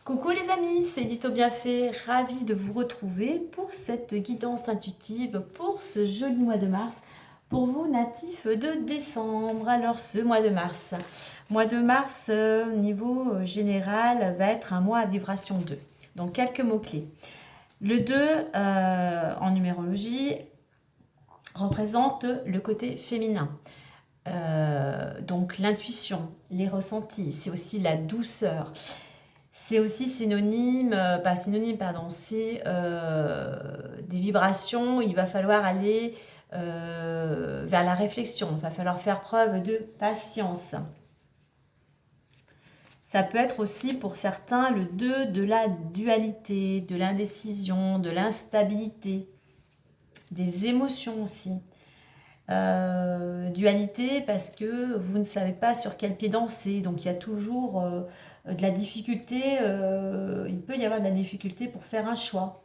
Coucou les amis, c'est Edito Bienfait, ravie de vous retrouver pour cette guidance intuitive pour ce joli mois de mars, pour vous natifs de décembre. Alors ce mois de mars niveau général va être un mois à vibration 2. Donc quelques mots-clés. Le 2 en numérologie représente le côté féminin. Donc l'intuition, les ressentis, c'est aussi la douceur. C'est aussi synonyme, c'est des vibrations. Il va falloir aller vers la réflexion. Il va falloir faire preuve de patience. Ça peut être aussi pour certains le 2 de la dualité, de l'indécision, de l'instabilité, des émotions aussi. Dualité parce que vous ne savez pas sur quel pied danser, donc il y a toujours de la difficulté, il peut y avoir de la difficulté pour faire un choix.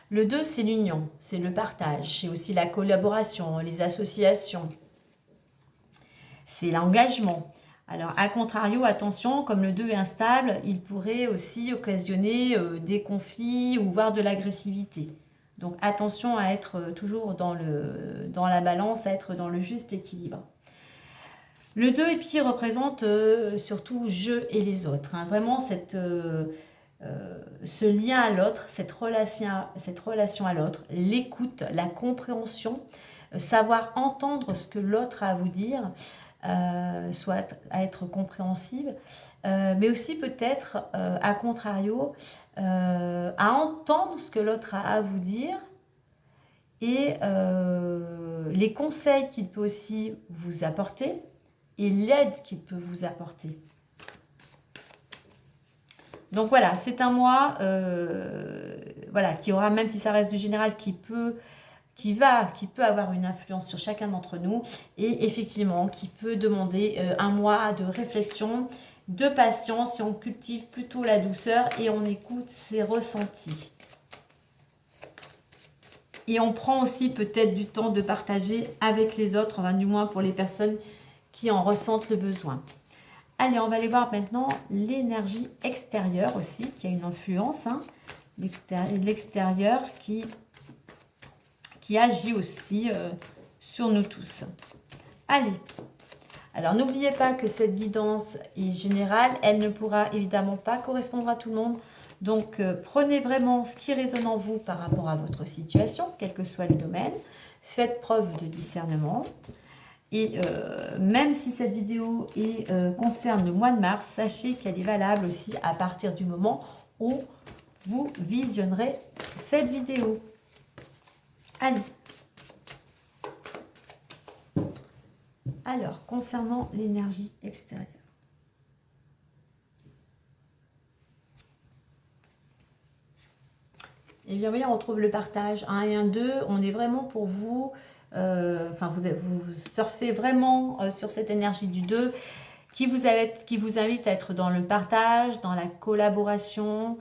Le 2 c'est l'union, c'est le partage, c'est aussi la collaboration, les associations, c'est l'engagement. Alors à contrario, attention, comme le 2 est instable, il pourrait aussi occasionner des conflits ou voire de l'agressivité. Donc attention à être toujours dans la balance, à être dans le juste équilibre. Le 2 et puis représente surtout je et les autres. Hein. Vraiment ce lien à l'autre, cette relation à l'autre, l'écoute, la compréhension, savoir entendre ce que l'autre a à vous dire, soit à être compréhensible, mais aussi peut-être, à contrario, à entendre ce que l'autre a à vous dire et les conseils qu'il peut aussi vous apporter et l'aide qu'il peut vous apporter. Donc voilà, c'est un mois qui aura, même si ça reste du général, qui peut avoir une influence sur chacun d'entre nous et effectivement qui peut demander un mois de réflexion, de patience, si on cultive plutôt la douceur et on écoute ses ressentis. Et on prend aussi peut-être du temps de partager avec les autres, enfin du moins pour les personnes qui en ressentent le besoin. Allez, on va aller voir maintenant l'énergie extérieure aussi, qui a une influence. Hein. L'extérieur qui agit aussi sur nous tous. Allez, alors n'oubliez pas que cette guidance est générale, elle ne pourra évidemment pas correspondre à tout le monde. Donc prenez vraiment ce qui résonne en vous par rapport à votre situation, quel que soit le domaine. Faites preuve de discernement. Et même si cette vidéo concerne le mois de mars, sachez qu'elle est valable aussi à partir du moment où vous visionnerez cette vidéo. Allez. Alors, concernant l'énergie extérieure. Et bien, voyez, on retrouve le partage 1 et 1, 2. On est vraiment pour vous. Vous surfez vraiment sur cette énergie du 2 qui vous invite à être dans le partage, dans la collaboration.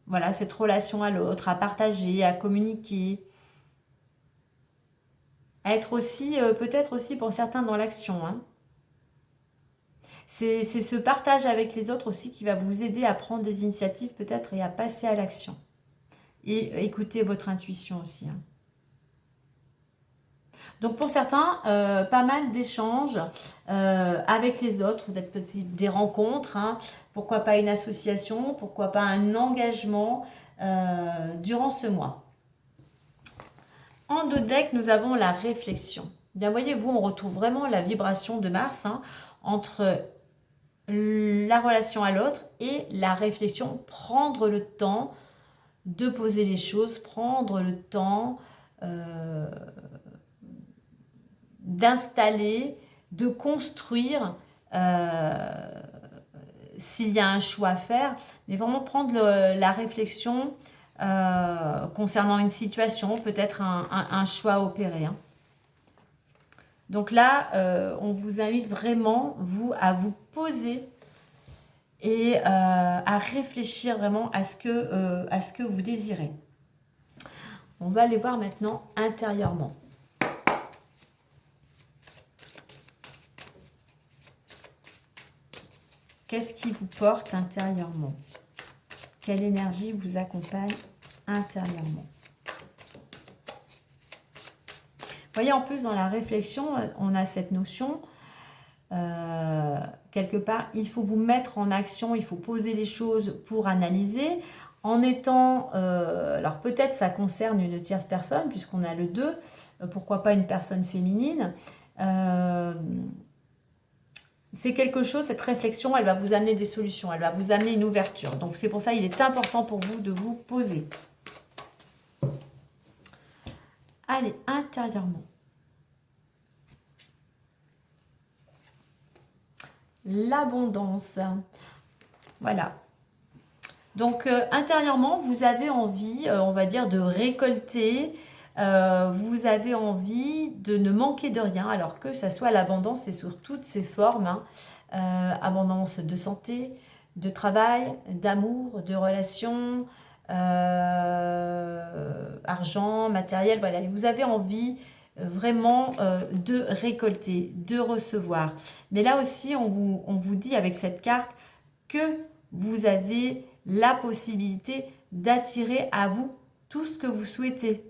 Voilà, cette relation à l'autre, à partager, à communiquer. À être aussi, peut-être aussi pour certains dans l'action. Hein. C'est ce partage avec les autres aussi qui va vous aider à prendre des initiatives peut-être et à passer à l'action. Et écouter votre intuition aussi. Hein. Donc pour certains, pas mal d'échanges avec les autres, peut-être des rencontres, hein, pourquoi pas une association, pourquoi pas un engagement durant ce mois. En dos de deck, nous avons la réflexion. Bien, voyez-vous, on retrouve vraiment la vibration de Mars hein, entre la relation à l'autre et la réflexion. Prendre le temps de poser les choses, prendre le temps d'installer, de construire s'il y a un choix à faire, mais vraiment prendre la réflexion concernant une situation, peut-être un choix à opérer. Hein. Donc là, on vous invite vraiment, à vous poser et à réfléchir vraiment à ce que vous désirez. On va aller voir maintenant intérieurement. Qu'est-ce qui vous porte intérieurement? Quelle énergie vous accompagne intérieurement? Vous voyez, en plus, dans la réflexion, on a cette notion, quelque part, il faut vous mettre en action, il faut poser les choses pour analyser, en étant, alors peut-être ça concerne une tierce personne, puisqu'on a le 2, pourquoi pas une personne féminine, c'est quelque chose, cette réflexion, elle va vous amener des solutions, elle va vous amener une ouverture. Donc c'est pour ça qu'il est important pour vous de vous poser. Allez, intérieurement. L'abondance. Voilà. Donc intérieurement, vous avez envie, on va dire, de récolter. Vous avez envie de ne manquer de rien, alors que ça soit l'abondance et sous toutes ses formes. Hein. Abondance de santé, de travail, d'amour, de relations, argent, matériel. Voilà, vous avez envie vraiment de récolter, de recevoir. Mais là aussi, on vous dit avec cette carte que vous avez la possibilité d'attirer à vous tout ce que vous souhaitez.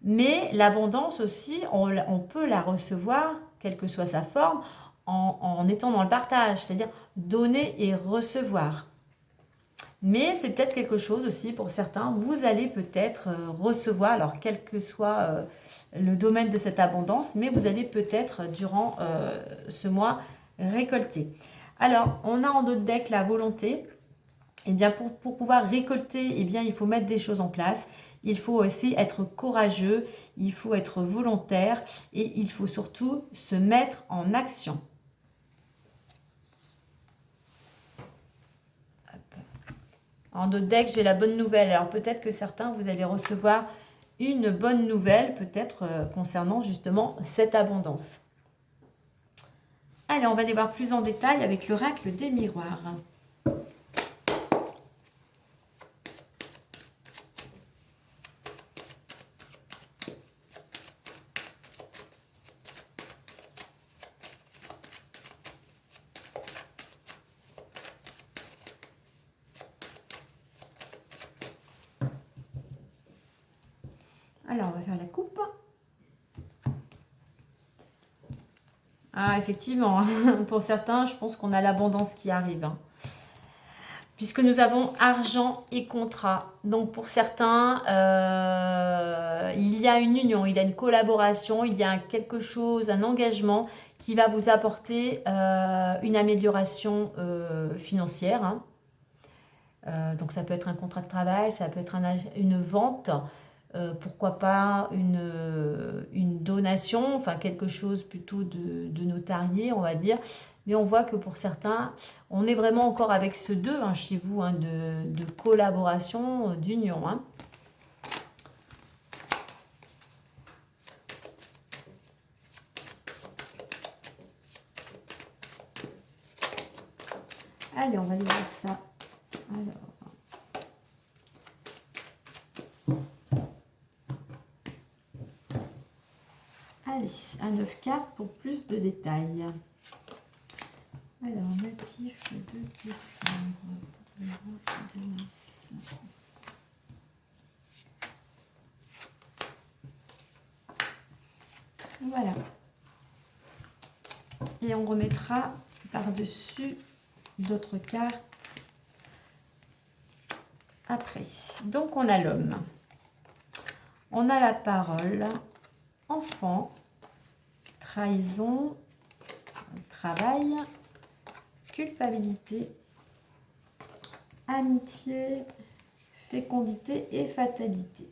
Mais l'abondance aussi, on peut la recevoir, quelle que soit sa forme, en étant dans le partage, c'est-à-dire donner et recevoir. Mais c'est peut-être quelque chose aussi pour certains, vous allez peut-être recevoir, alors quel que soit le domaine de cette abondance, mais vous allez peut-être durant ce mois récolter. Alors, on a en d'autres decks la volonté. Eh bien, pour pouvoir récolter, eh bien, il faut mettre des choses en place. Il faut aussi être courageux, il faut être volontaire et il faut surtout se mettre en action. En d'autres decks, j'ai la bonne nouvelle. Alors peut-être que certains, vous allez recevoir une bonne nouvelle, peut-être concernant justement cette abondance. Allez, on va aller voir plus en détail avec l'oracle des miroirs. Alors, on va faire la coupe. Ah, effectivement, pour certains, je pense qu'on a l'abondance qui arrive. Hein. Puisque nous avons argent et contrat. Donc, pour certains, il y a une union, il y a une collaboration, il y a quelque chose, un engagement qui va vous apporter une amélioration financière. Hein. Donc, ça peut être un contrat de travail, ça peut être une vente. Pourquoi pas une donation, enfin quelque chose plutôt de notarié, on va dire. Mais on voit que pour certains, on est vraiment encore avec ce 2 hein, chez vous, hein, de collaboration, d'union. Hein. Allez, on va aller voir ça. Alors. Allez, un 9 cartes pour plus de détails. Alors, natif de décembre pour le mois de mars. Voilà. Et on remettra par-dessus d'autres cartes après. Donc, on a l'homme. On a la parole, enfant, trahison, travail, culpabilité, amitié, fécondité et fatalité.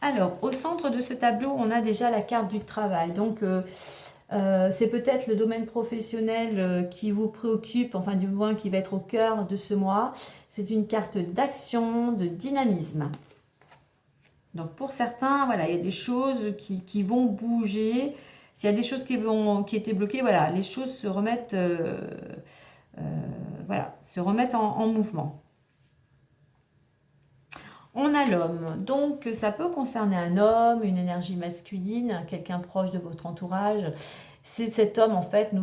Alors, au centre de ce tableau, on a déjà la carte du travail. Donc, c'est peut-être le domaine professionnel qui vous préoccupe, enfin du moins qui va être au cœur de ce mois. C'est une carte d'action, de dynamisme. Donc, pour certains, voilà, il y a des choses qui vont bouger. S'il y a des choses qui étaient bloquées, voilà, les choses se remettent, voilà, se remettent en mouvement. On a l'homme, donc ça peut concerner un homme, une énergie masculine, quelqu'un proche de votre entourage. C'est cet homme, en fait,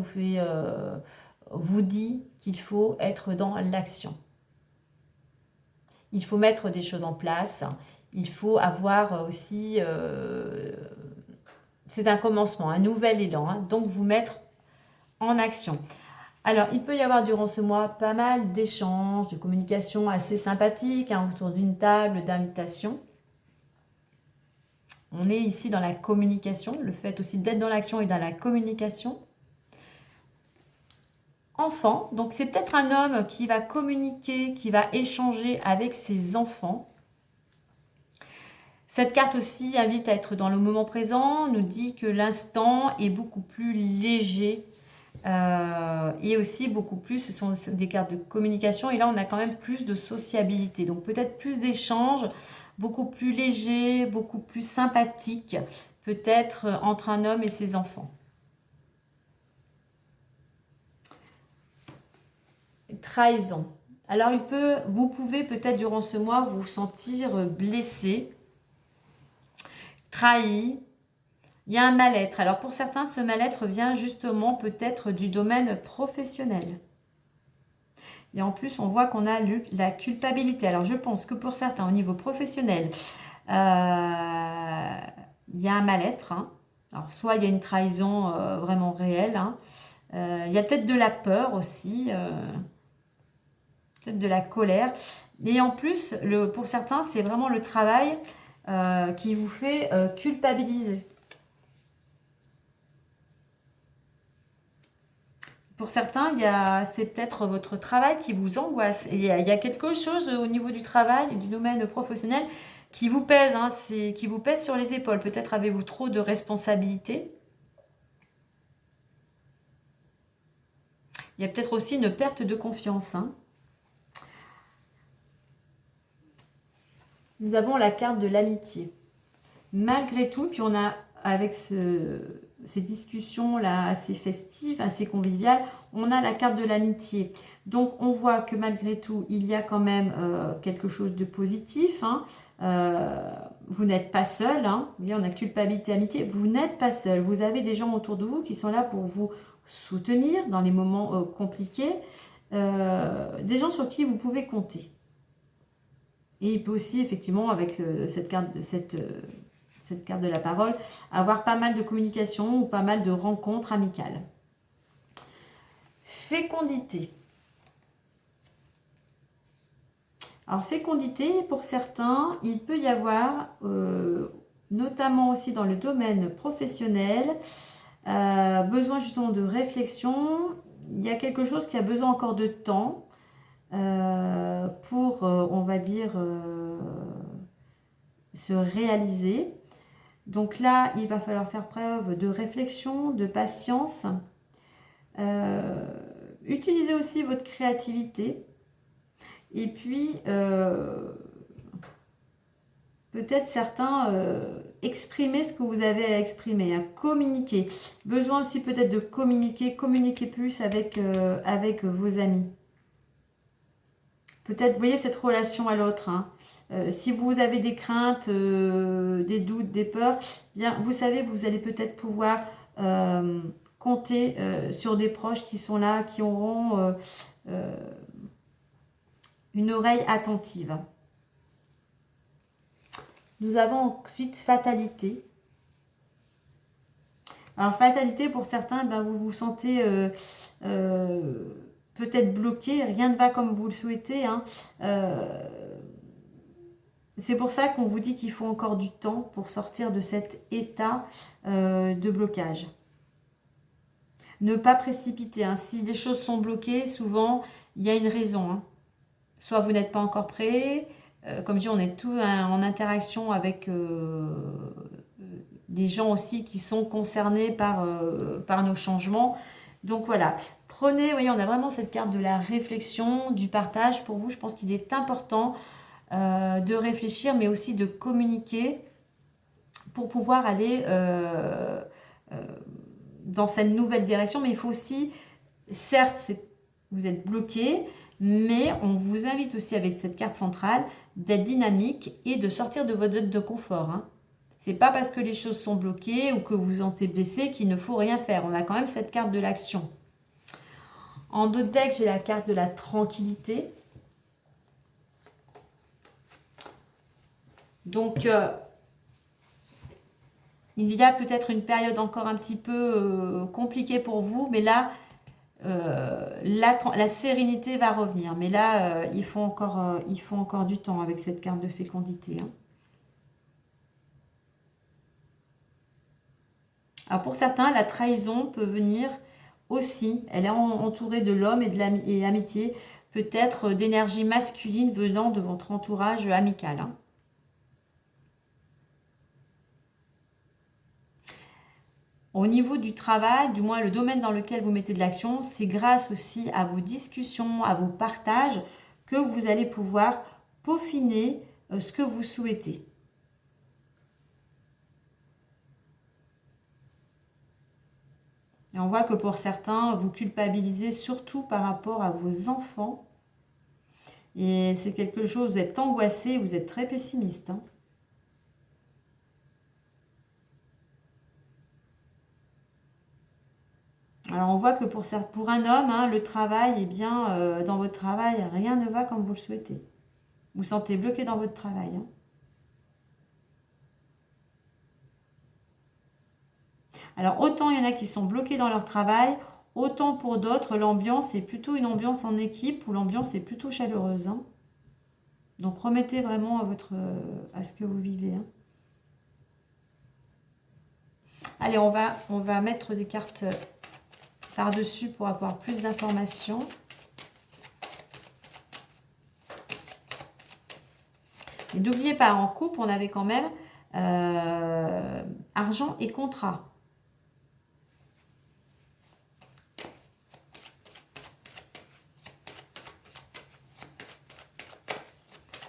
vous dit qu'il faut être dans l'action. Il faut mettre des choses en place. Il faut avoir aussi... c'est un commencement, un nouvel élan. Hein, donc, vous mettre en action. Alors, il peut y avoir durant ce mois pas mal d'échanges, de communications assez sympathiques hein, autour d'une table, d'invitation. On est ici dans la communication, le fait aussi d'être dans l'action et dans la communication. Enfant, donc c'est peut-être un homme qui va communiquer, qui va échanger avec ses enfants. Cette carte aussi invite à être dans le moment présent, nous dit que l'instant est beaucoup plus léger et aussi beaucoup plus, ce sont des cartes de communication et là on a quand même plus de sociabilité, donc peut-être plus d'échanges, beaucoup plus léger, beaucoup plus sympathique, peut-être entre un homme et ses enfants. Trahison. Alors vous pouvez peut-être durant ce mois vous sentir blessé, trahi. Il y a un mal-être. Alors pour certains, ce mal-être vient justement peut-être du domaine professionnel. Et en plus, on voit qu'on a la culpabilité. Alors je pense que pour certains, au niveau professionnel, il y a un mal-être. Hein. Alors soit il y a une trahison vraiment réelle. Hein. Il y a peut-être de la peur aussi. Peut-être de la colère. Mais en plus, pour certains, c'est vraiment le travail qui vous fait culpabiliser. Pour certains, c'est peut-être votre travail qui vous angoisse. Il y a quelque chose au niveau du travail et du domaine professionnel qui vous pèse, hein, qui vous pèse sur les épaules. Peut-être avez-vous trop de responsabilités. Il y a peut-être aussi une perte de confiance. Hein. Nous avons la carte de l'amitié. Malgré tout, puis on a avec ces discussions-là assez festives, assez conviviales, on a la carte de l'amitié. Donc on voit que malgré tout, il y a quand même quelque chose de positif. Hein. Vous n'êtes pas seul. Hein. Vous voyez, on a culpabilité, amitié. Vous n'êtes pas seul. Vous avez des gens autour de vous qui sont là pour vous soutenir dans les moments compliqués. Des gens sur qui vous pouvez compter. Et il peut aussi, effectivement, avec cette carte de la parole, avoir pas mal de communication ou pas mal de rencontres amicales. Fécondité. Alors, fécondité, pour certains, il peut y avoir, notamment aussi dans le domaine professionnel, besoin justement de réflexion. Il y a quelque chose qui a besoin encore de temps pour, on va dire, se réaliser. Donc là, il va falloir faire preuve de réflexion, de patience. Utilisez aussi votre créativité. Et puis, peut-être certains exprimer ce que vous avez à exprimer, à communiquer. Besoin aussi peut-être de communiquer plus avec vos amis. Peut-être, vous voyez cette relation à l'autre. Hein. Si vous avez des craintes, des doutes, des peurs, bien, vous savez, vous allez peut-être pouvoir compter sur des proches qui sont là, qui auront une oreille attentive. Nous avons ensuite fatalité. Alors fatalité, pour certains, ben, vous vous sentez peut-être bloqué, rien ne va comme vous le souhaitez. Hein. C'est pour ça qu'on vous dit qu'il faut encore du temps pour sortir de cet état de blocage. Ne pas précipiter. Hein. Si les choses sont bloquées, souvent, il y a une raison. Hein. Soit vous n'êtes pas encore prêt. Comme je dis, on est tous en interaction avec les gens aussi qui sont concernés par nos changements. Donc voilà, prenez, vous voyez, on a vraiment cette carte de la réflexion, du partage. Pour vous, je pense qu'il est important de réfléchir, mais aussi de communiquer pour pouvoir aller dans cette nouvelle direction. Mais il faut aussi, certes, vous êtes bloqué, mais on vous invite aussi avec cette carte centrale d'être dynamique et de sortir de votre zone de confort. Hein. C'est pas parce que les choses sont bloquées ou que vous vous sentez blessé qu'il ne faut rien faire. On a quand même cette carte de l'action. En dos de deck, j'ai la carte de la tranquillité. Donc, il y a peut-être une période encore un petit peu compliquée pour vous, mais là, la sérénité va revenir. Mais là, il faut encore du temps avec cette carte de fécondité. Hein. Alors pour certains, la trahison peut venir aussi. Elle est entourée de l'homme et de l'amitié, peut-être d'énergie masculine venant de votre entourage amical. Hein. Au niveau du travail, du moins le domaine dans lequel vous mettez de l'action, c'est grâce aussi à vos discussions, à vos partages, que vous allez pouvoir peaufiner ce que vous souhaitez. Et on voit que pour certains, vous culpabilisez surtout par rapport à vos enfants. Et c'est quelque chose, vous êtes angoissé, vous êtes très pessimiste. Hein. Alors on voit que pour un homme, hein, le travail, eh bien, dans votre travail, rien ne va comme vous le souhaitez. Vous vous sentez bloqué dans votre travail. Hein. Alors autant il y en a qui sont bloqués dans leur travail, autant pour d'autres, l'ambiance est plutôt une ambiance en équipe où l'ambiance est plutôt chaleureuse. Hein. Donc remettez vraiment à ce que vous vivez. Hein. Allez, on va mettre des cartes par-dessus pour avoir plus d'informations. Et n'oubliez pas, en couple, on avait quand même argent et contrat.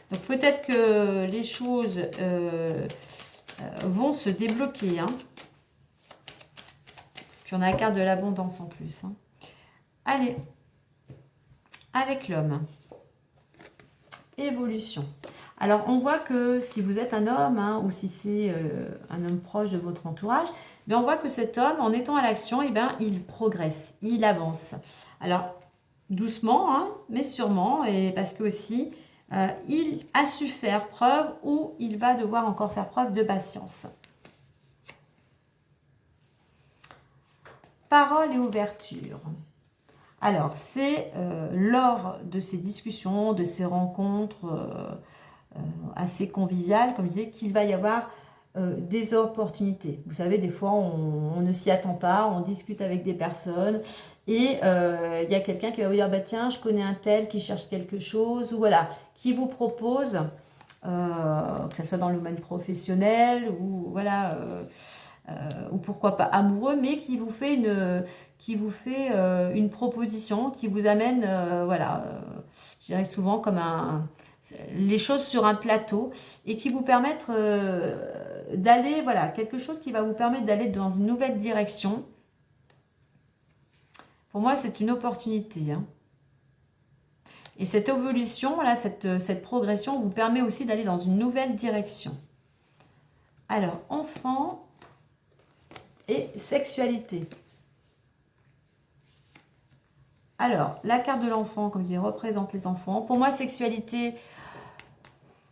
Donc peut-être que les choses vont se débloquer. Hein. Puis on a la carte de l'abondance en plus. Hein. Allez, avec l'homme. Évolution. Alors on voit que si vous êtes un homme hein, ou si c'est un homme proche de votre entourage, bien on voit que cet homme, en étant à l'action, eh ben, il progresse, il avance. Alors doucement, hein, mais sûrement, et parce que aussi, il a su faire preuve ou il va devoir encore faire preuve de patience. Parole et ouverture. Alors, c'est lors de ces discussions, de ces rencontres assez conviviales, comme je disais, qu'il va y avoir des opportunités. Vous savez, des fois, on ne s'y attend pas, on discute avec des personnes et il y a quelqu'un qui va vous dire, bah, tiens, je connais un tel qui cherche quelque chose, ou voilà, qui vous propose, que ce soit dans le domaine professionnel ou voilà... ou pourquoi pas amoureux, mais qui vous fait une proposition, qui vous amène, voilà, je dirais souvent comme les choses sur un plateau, et qui vous permettent d'aller, voilà, quelque chose qui va vous permettre d'aller dans une nouvelle direction. Pour moi, c'est une opportunité. Hein. Et cette évolution, voilà, cette progression vous permet aussi d'aller dans une nouvelle direction. Alors, enfant... et sexualité. Alors, la carte de l'enfant, comme je dis, représente les enfants. Pour moi, sexualité,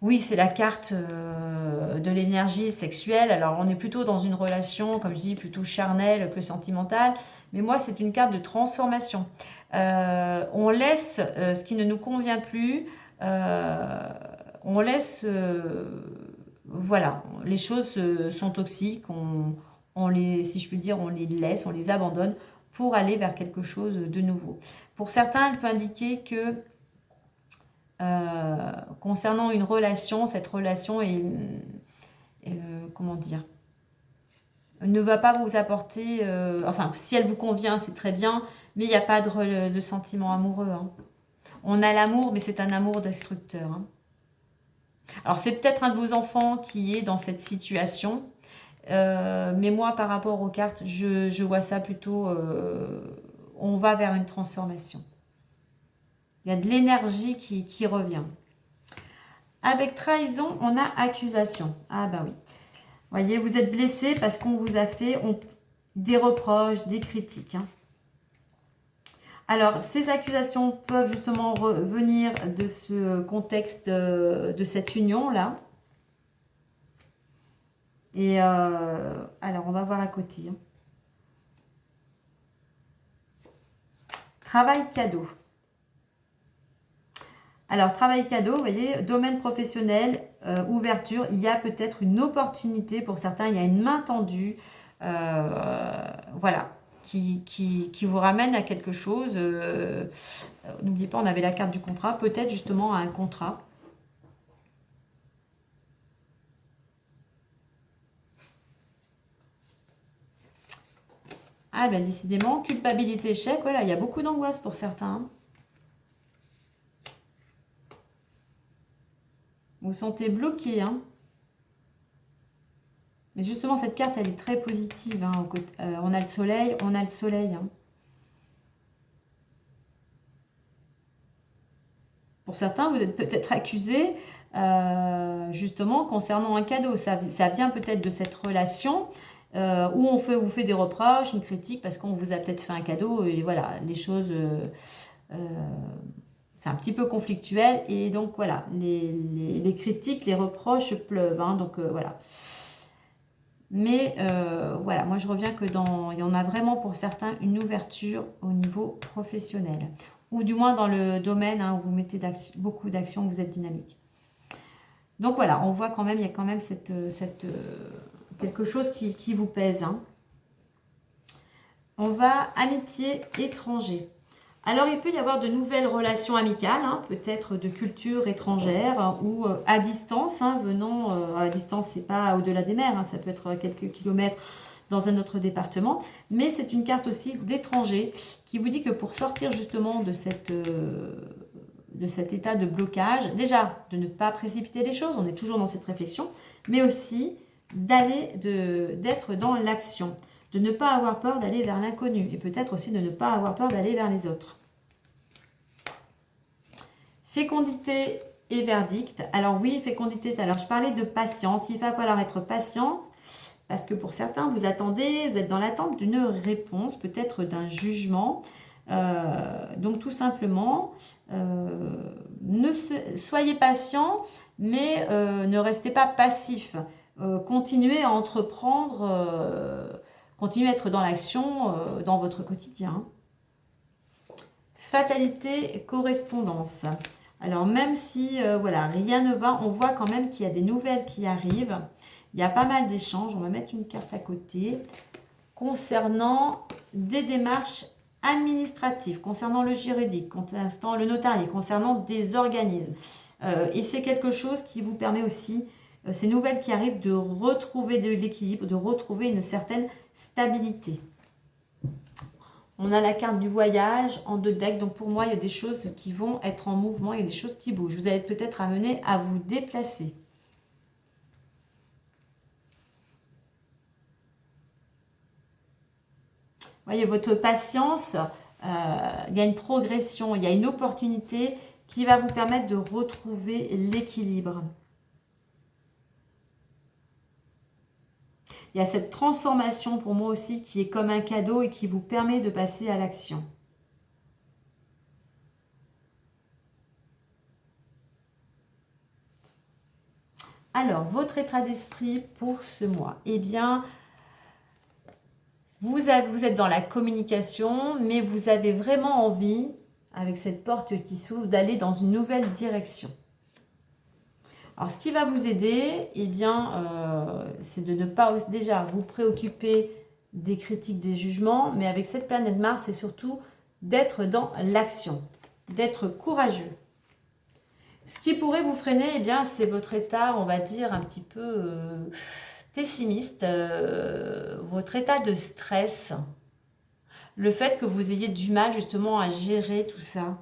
oui, c'est la carte de l'énergie sexuelle. Alors, on est plutôt dans une relation, comme je dis, plutôt charnelle que sentimentale. Mais moi, c'est une carte de transformation. On laisse ce qui ne nous convient plus. On laisse... voilà, les choses sont toxiques. Si je puis dire, on les laisse, on les abandonne pour aller vers quelque chose de nouveau. Pour certains, elle peut indiquer que concernant une relation, cette relation est, comment dire, ne va pas vous apporter, enfin, si elle vous convient, c'est très bien, mais il n'y a pas de sentiment amoureux. Hein. On a l'amour, mais c'est un amour destructeur. Hein. Alors, c'est peut-être un de vos enfants qui est dans cette situation. Mais moi, par rapport aux cartes, je vois ça plutôt... on va vers une transformation. Il y a de l'énergie qui revient. Avec trahison, on a accusation. Ah bah oui. Voyez, vous êtes blessé parce qu'on vous a fait des reproches, des critiques. Hein. Alors, ces accusations peuvent justement venir de ce contexte, de cette union-là. Et alors, on va voir à côté. Hein. Travail cadeau. Alors, travail cadeau, vous voyez, domaine professionnel, ouverture, il y a peut-être une opportunité pour certains, il y a une main tendue, voilà, qui vous ramène à quelque chose. N'oubliez pas, on avait la carte du contrat, peut-être justement à un contrat. Ah ben décidément, culpabilité, échec, voilà, il y a beaucoup d'angoisse pour certains. Hein. Vous vous sentez bloqué, hein. Mais justement, cette carte, elle est très positive. Hein, on a le soleil, on a le soleil. Hein. Pour certains, vous êtes peut-être accusé, justement, concernant un cadeau. Ça vient peut-être de cette relation où vous fait des reproches, une critique, parce qu'on vous a peut-être fait un cadeau. Et voilà, les choses... c'est un petit peu conflictuel. Et donc, voilà, les critiques, les reproches pleuvent. Hein, donc, voilà. Mais voilà, moi je reviens que il y en a vraiment pour certains une ouverture au niveau professionnel. Ou du moins dans le domaine hein, où vous mettez beaucoup d'actions, vous êtes dynamique. Donc voilà, on voit quand même, il y a quand même quelque chose qui vous pèse. Hein. On va amitié étranger. Alors, il peut y avoir de nouvelles relations amicales, hein, peut-être de culture étrangère hein, ou à distance, hein, venant à distance, c'est pas au-delà des mers, hein, ça peut être à quelques kilomètres dans un autre département, mais c'est une carte aussi d'étranger qui vous dit que pour sortir justement de cet état de blocage, déjà de ne pas précipiter les choses, on est toujours dans cette réflexion, mais aussi d'être dans l'action. De ne pas avoir peur d'aller vers l'inconnu et peut-être aussi de ne pas avoir peur d'aller vers les autres. Fécondité et verdict. Alors oui, fécondité, alors je parlais de patience. Il va falloir être patient parce que pour certains, vous êtes dans l'attente d'une réponse, peut-être d'un jugement. Donc tout simplement, soyez patient, mais ne restez pas passif. Continuez à entreprendre... Continuez à être dans l'action dans votre quotidien. Fatalité, correspondance. Alors même si voilà, rien ne va, on voit quand même qu'il y a des nouvelles qui arrivent. Il y a pas mal d'échanges. On va mettre une carte à côté. Concernant des démarches administratives, concernant le juridique, concernant le notarié, concernant des organismes. Et c'est quelque chose qui vous permet aussi, ces nouvelles qui arrivent, de retrouver de l'équilibre, de retrouver une certaine stabilité. On a la carte du voyage en 2 decks. Donc pour moi, il y a des choses qui vont être en mouvement. Il y a des choses qui bougent. Vous allez peut-être amené à vous déplacer. Vous voyez, votre patience, il y a une progression, il y a une opportunité qui va vous permettre de retrouver l'équilibre. Il y a cette transformation pour moi aussi qui est comme un cadeau et qui vous permet de passer à l'action. Alors, votre état d'esprit pour ce mois. Eh bien, vous êtes dans la communication, mais vous avez vraiment envie, avec cette porte qui s'ouvre, d'aller dans une nouvelle direction. Alors, ce qui va vous aider, eh bien, c'est de ne pas déjà vous préoccuper des critiques, des jugements, mais avec cette planète Mars, c'est surtout d'être dans l'action, d'être courageux. Ce qui pourrait vous freiner, eh bien, c'est votre état, on va dire, un petit peu pessimiste, votre état de stress, le fait que vous ayez du mal justement à gérer tout ça.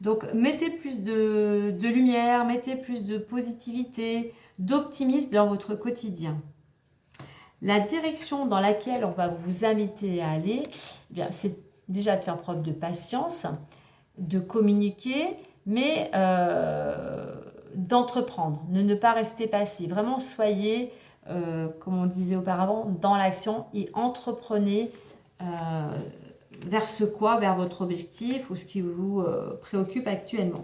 Donc, mettez plus de lumière, mettez plus de positivité, d'optimisme dans votre quotidien. La direction dans laquelle on va vous inviter à aller, eh bien, c'est déjà de faire preuve de patience, de communiquer, mais d'entreprendre, ne pas rester passif. Vraiment, soyez comme on disait auparavant, dans l'action et entreprenez vers ce quoi, vers votre objectif ou ce qui vous préoccupe actuellement.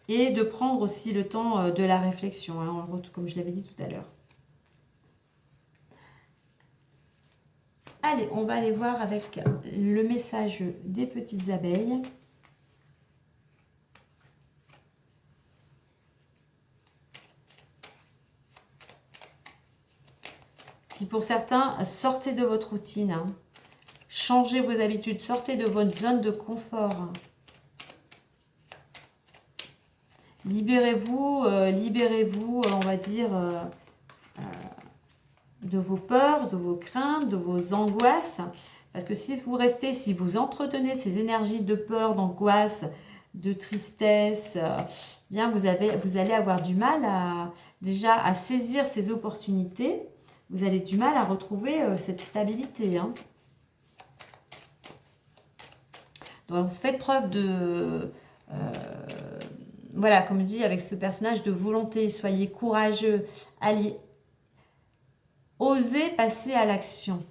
Et de prendre aussi le temps de la réflexion, hein, comme je l'avais dit tout à l'heure. Allez, on va aller voir avec le message des petites abeilles. Puis pour certains, sortez de votre routine. Hein. Changez vos habitudes, sortez de votre zone de confort. Libérez-vous, on va dire, de vos peurs, de vos craintes, de vos angoisses. Parce que si vous restez, si vous entretenez ces énergies de peur, d'angoisse, de tristesse, bien vous allez avoir du mal à saisir ces opportunités. Vous avez du mal à retrouver cette stabilité. Hein. Donc faites preuve de... voilà, comme je dis avec ce personnage, de volonté. Soyez courageux. Allez, osez passer à l'action.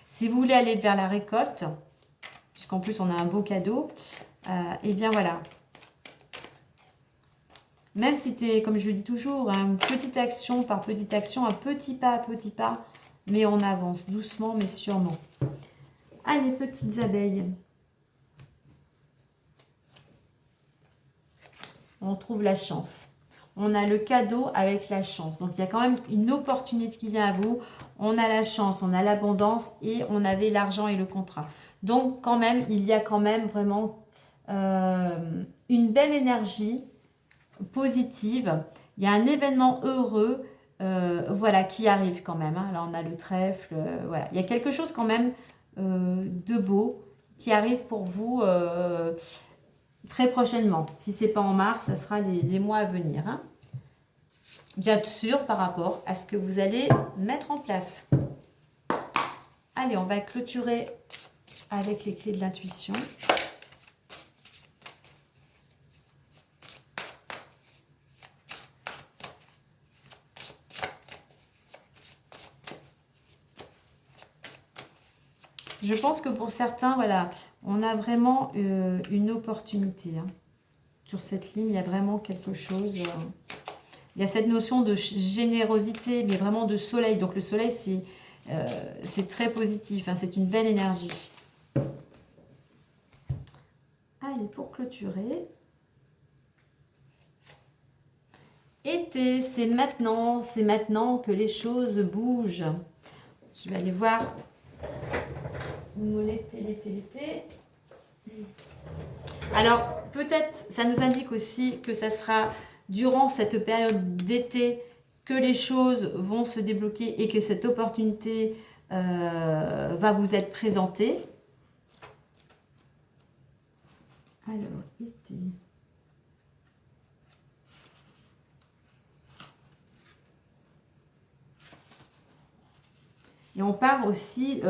Si vous voulez aller vers la récolte, puisqu'en plus on a un beau cadeau, et bien voilà. Même si c'est, comme je le dis toujours, hein, une petite action par petite action, un petit pas, mais on avance doucement mais sûrement. Allez, petites abeilles. On trouve la chance. On a le cadeau avec la chance. Donc, il y a quand même une opportunité qui vient à vous. On a la chance, on a l'abondance et on avait l'argent et le contrat. Donc, quand même, il y a quand même vraiment une belle énergie positive. Il y a un événement heureux voilà, qui arrive quand même. Hein. Là, on a le trèfle. Voilà. Il y a quelque chose quand même de beau qui arrive pour vous très prochainement. Si ce n'est pas en mars, ça sera les mois à venir. Hein. Bien sûr, par rapport à ce que vous allez mettre en place. Allez, on va clôturer avec les clés de l'intuition. Je pense que pour certains, voilà, on a vraiment une opportunité. Hein. Sur cette ligne, il y a vraiment quelque chose. Il y a cette notion de générosité, mais vraiment de soleil. Donc le soleil, c'est très positif. Hein, c'est une belle énergie. Allez, pour clôturer. Été, c'est maintenant que les choses bougent. Je vais aller voir. L'été. Alors, peut-être, ça nous indique aussi que ça sera durant cette période d'été que les choses vont se débloquer et que cette opportunité va vous être présentée. Alors, été. Et on parle aussi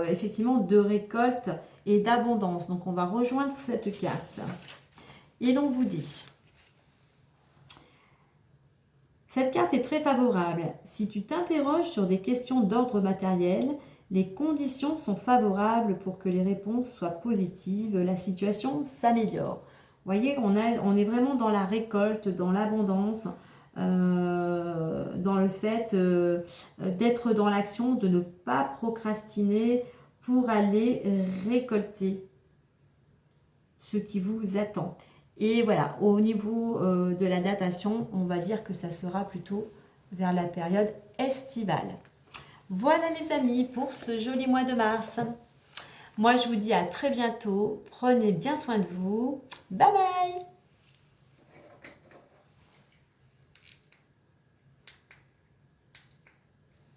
effectivement de récolte et d'abondance. Donc on va rejoindre cette carte. Et l'on vous dit, cette carte est très favorable. Si tu t'interroges sur des questions d'ordre matériel, les conditions sont favorables pour que les réponses soient positives. La situation s'améliore. Vous voyez, on est vraiment dans la récolte, dans l'abondance. Dans le fait d'être dans l'action, de ne pas procrastiner pour aller récolter ce qui vous attend. Et voilà, au niveau de la datation, on va dire que ça sera plutôt vers la période estivale. Voilà les amis pour ce joli mois de mars. Moi je vous dis à très bientôt, prenez bien soin de vous, bye bye.